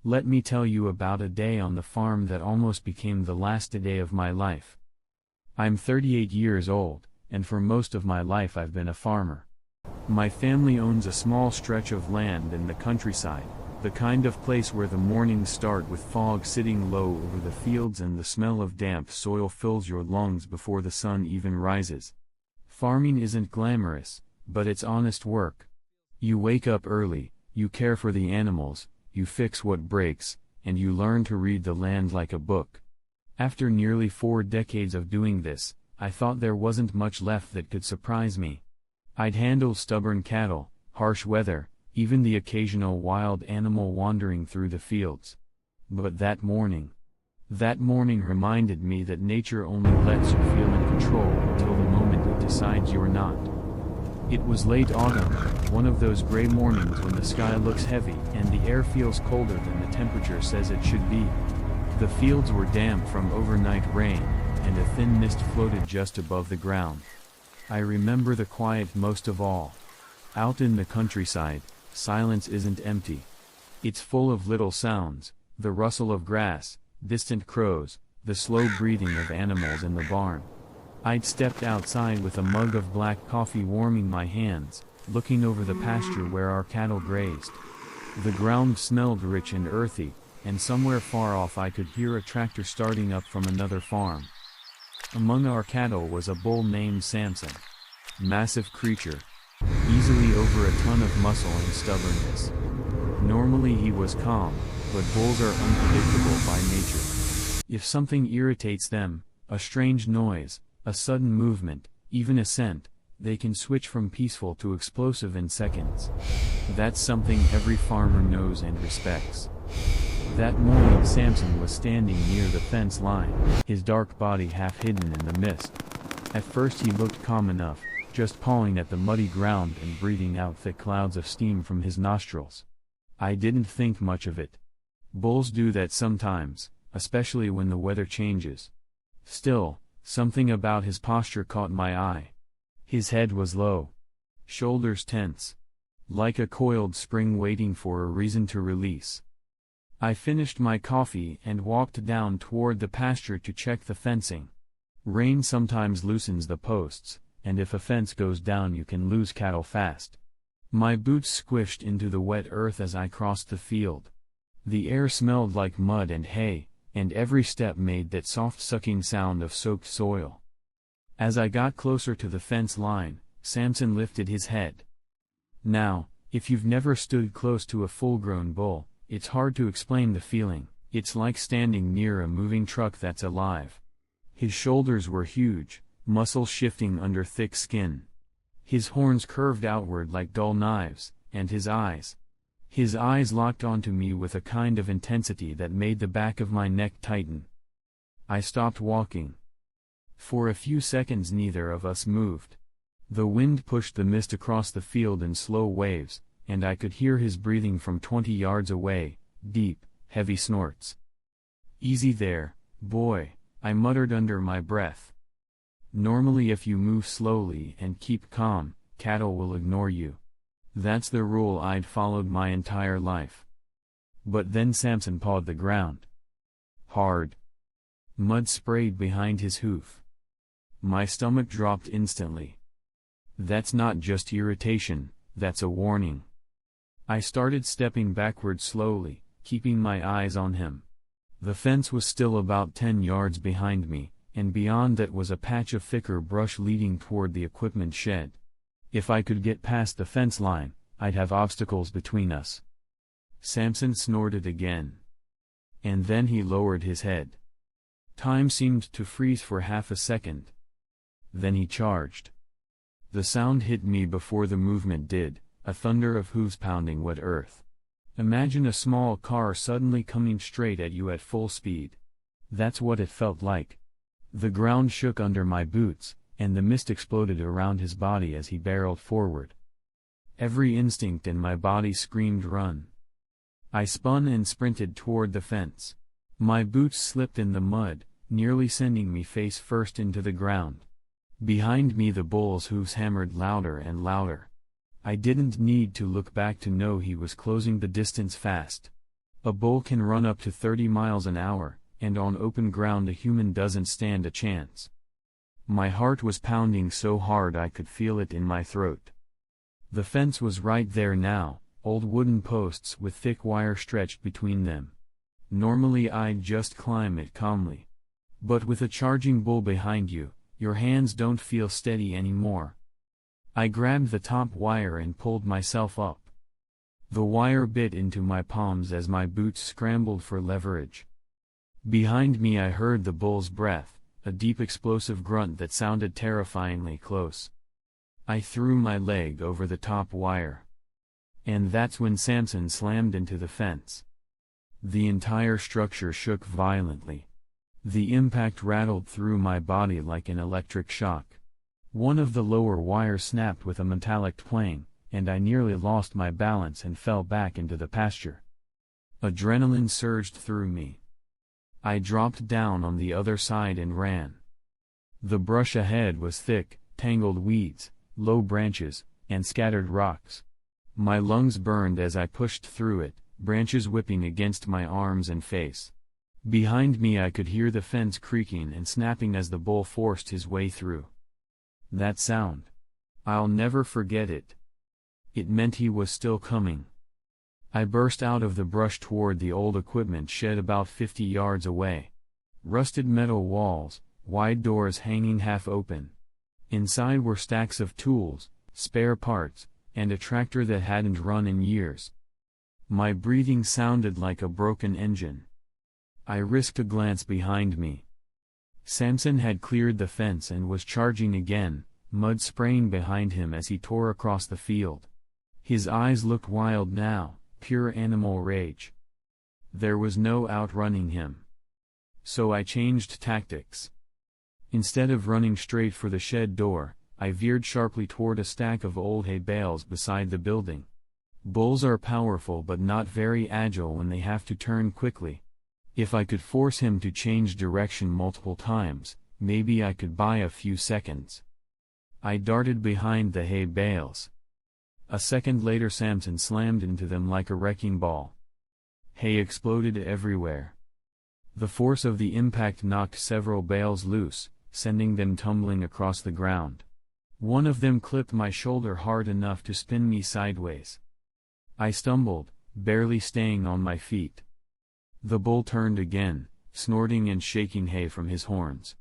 Let me tell you about a day on the farm that almost became the last day of my life. I'm 38 years old, and for most of my life I've been a farmer. My family owns a small stretch of land in the countryside, the kind of place where the mornings start with fog sitting low over the fields and the smell of damp soil fills your lungs before the sun even rises. Farming isn't glamorous, but it's honest work. You wake up early, you care for the animals, you fix what breaks, and you learn to read the land like a book. After nearly 4 decades of doing this, I thought there wasn't much left that could surprise me. I'd handle stubborn cattle, harsh weather, even the occasional wild animal wandering through the fields. But that morning reminded me that nature only lets you feel in control until the moment it decides you're not. It was late autumn, one of those gray mornings when the sky looks heavy and the air feels colder than the temperature says it should be. The fields were damp from overnight rain, and a thin mist floated just above the ground. I remember the quiet most of all. Out in the countryside, silence isn't empty. It's full of little sounds, the rustle of grass, distant crows, the slow breathing of animals in the barn. I'd stepped outside with a mug of black coffee warming my hands, looking over the pasture where our cattle grazed. The ground smelled rich and earthy, and somewhere far off I could hear a tractor starting up from another farm. Among our cattle was a bull named Samson. Massive creature. Easily over a ton of muscle and stubbornness. Normally he was calm, but bulls are unpredictable by nature. If something irritates them, a strange noise, a sudden movement, even a scent, they can switch from peaceful to explosive in seconds. That's something every farmer knows and respects. That morning Samson was standing near the fence line, his dark body half hidden in the mist. At first he looked calm enough, just pawing at the muddy ground and breathing out thick clouds of steam from his nostrils. I didn't think much of it. Bulls do that sometimes, especially when the weather changes. Still, something about his posture caught my eye. His head was low. Shoulders tense. Like a coiled spring waiting for a reason to release. I finished my coffee and walked down toward the pasture to check the fencing. Rain sometimes loosens the posts, and if a fence goes down you can lose cattle fast. My boots squished into the wet earth as I crossed the field. The air smelled like mud and hay, and every step made that soft sucking sound of soaked soil. As I got closer to the fence line, Samson lifted his head. Now, if you've never stood close to a full-grown bull, it's hard to explain the feeling. It's like standing near a moving truck that's alive. His shoulders were huge, muscles shifting under thick skin. His horns curved outward like dull knives, and his eyes locked onto me with a kind of intensity that made the back of my neck tighten. I stopped walking. For a few seconds neither of us moved. The wind pushed the mist across the field in slow waves, and I could hear his breathing from 20 yards away, deep, heavy snorts. "Easy there, boy," I muttered under my breath. Normally if you move slowly and keep calm, cattle will ignore you. That's the rule I'd followed my entire life. But then Samson pawed the ground. Hard. Mud sprayed behind his hoof. My stomach dropped instantly. That's not just irritation, that's a warning. I started stepping backward slowly, keeping my eyes on him. The fence was still about 10 yards behind me, and beyond that was a patch of thicker brush leading toward the equipment shed. If I could get past the fence line, I'd have obstacles between us. Samson snorted again. And then he lowered his head. Time seemed to freeze for half a second. Then he charged. The sound hit me before the movement did, a thunder of hooves pounding wet earth. Imagine a small car suddenly coming straight at you at full speed. That's what it felt like. The ground shook under my boots, and the mist exploded around his body as he barreled forward. Every instinct in my body screamed run. I spun and sprinted toward the fence. My boots slipped in the mud, nearly sending me face first into the ground. Behind me the bull's hooves hammered louder and louder. I didn't need to look back to know he was closing the distance fast. A bull can run up to 30 miles an hour, and on open ground a human doesn't stand a chance. My heart was pounding so hard I could feel it in my throat. The fence was right there now, old wooden posts with thick wire stretched between them. Normally I'd just climb it calmly. But with a charging bull behind you, your hands don't feel steady anymore. I grabbed the top wire and pulled myself up. The wire bit into my palms as my boots scrambled for leverage. Behind me I heard the bull's breath, a deep explosive grunt that sounded terrifyingly close. I threw my leg over the top wire. And that's when Samson slammed into the fence. The entire structure shook violently. The impact rattled through my body like an electric shock. One of the lower wires snapped with a metallic twang, and I nearly lost my balance and fell back into the pasture. Adrenaline surged through me. I dropped down on the other side and ran. The brush ahead was thick, tangled weeds, low branches, and scattered rocks. My lungs burned as I pushed through it, branches whipping against my arms and face. Behind me I could hear the fence creaking and snapping as the bull forced his way through. That sound. I'll never forget it. It meant he was still coming. I burst out of the brush toward the old equipment shed about 50 yards away. Rusted metal walls, wide doors hanging half open. Inside were stacks of tools, spare parts, and a tractor that hadn't run in years. My breathing sounded like a broken engine. I risked a glance behind me. Samson had cleared the fence and was charging again, mud spraying behind him as he tore across the field. His eyes looked wild now, pure animal rage. There was no outrunning him. So I changed tactics. Instead of running straight for the shed door, I veered sharply toward a stack of old hay bales beside the building. Bulls are powerful but not very agile when they have to turn quickly. If I could force him to change direction multiple times, maybe I could buy a few seconds. I darted behind the hay bales. A second later Samson slammed into them like a wrecking ball. Hay exploded everywhere. The force of the impact knocked several bales loose, sending them tumbling across the ground. One of them clipped my shoulder hard enough to spin me sideways. I stumbled, barely staying on my feet. The bull turned again, snorting and shaking hay from his horns.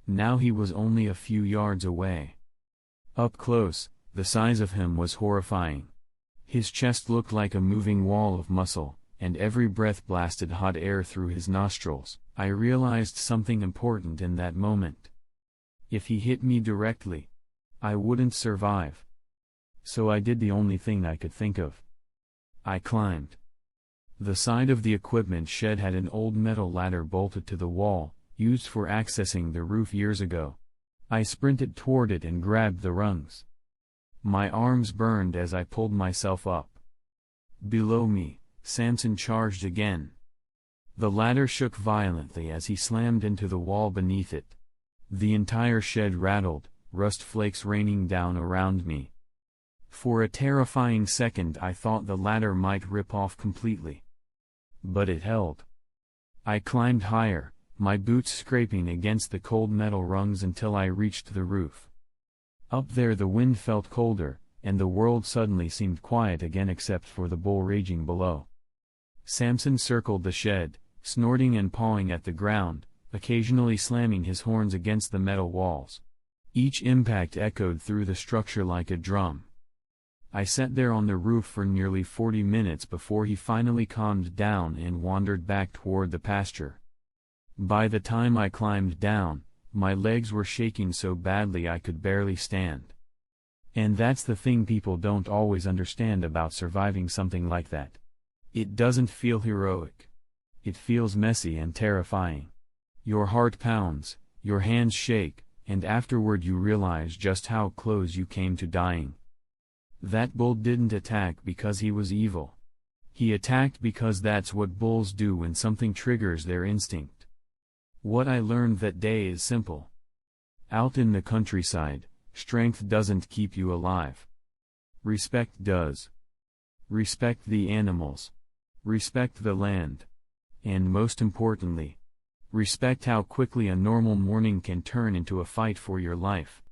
Now he was only a few yards away. Up close, the size of him was horrifying. His chest looked like a moving wall of muscle, and every breath blasted hot air through his nostrils. I realized something important in that moment. If he hit me directly, I wouldn't survive. So I did the only thing I could think of. I climbed. The side of the equipment shed had an old metal ladder bolted to the wall, used for accessing the roof years ago. I sprinted toward it and grabbed the rungs. My arms burned as I pulled myself up. Below me, Samson charged again. The ladder shook violently as he slammed into the wall beneath it. The entire shed rattled, rust flakes raining down around me. For a terrifying second I thought the ladder might rip off completely. But it held. I climbed higher, my boots scraping against the cold metal rungs until I reached the roof. Up there the wind felt colder, and the world suddenly seemed quiet again except for the bull raging below. Samson circled the shed, snorting and pawing at the ground, occasionally slamming his horns against the metal walls. Each impact echoed through the structure like a drum. I sat there on the roof for nearly 40 minutes before he finally calmed down and wandered back toward the pasture. By the time I climbed down, my legs were shaking so badly I could barely stand. And that's the thing people don't always understand about surviving something like that. It doesn't feel heroic. It feels messy and terrifying. Your heart pounds, your hands shake, and afterward you realize just how close you came to dying. That bull didn't attack because he was evil. He attacked because that's what bulls do when something triggers their instinct. What I learned that day is simple. Out in the countryside, strength doesn't keep you alive. Respect does. Respect the animals. Respect the land. And most importantly, respect how quickly a normal morning can turn into a fight for your life.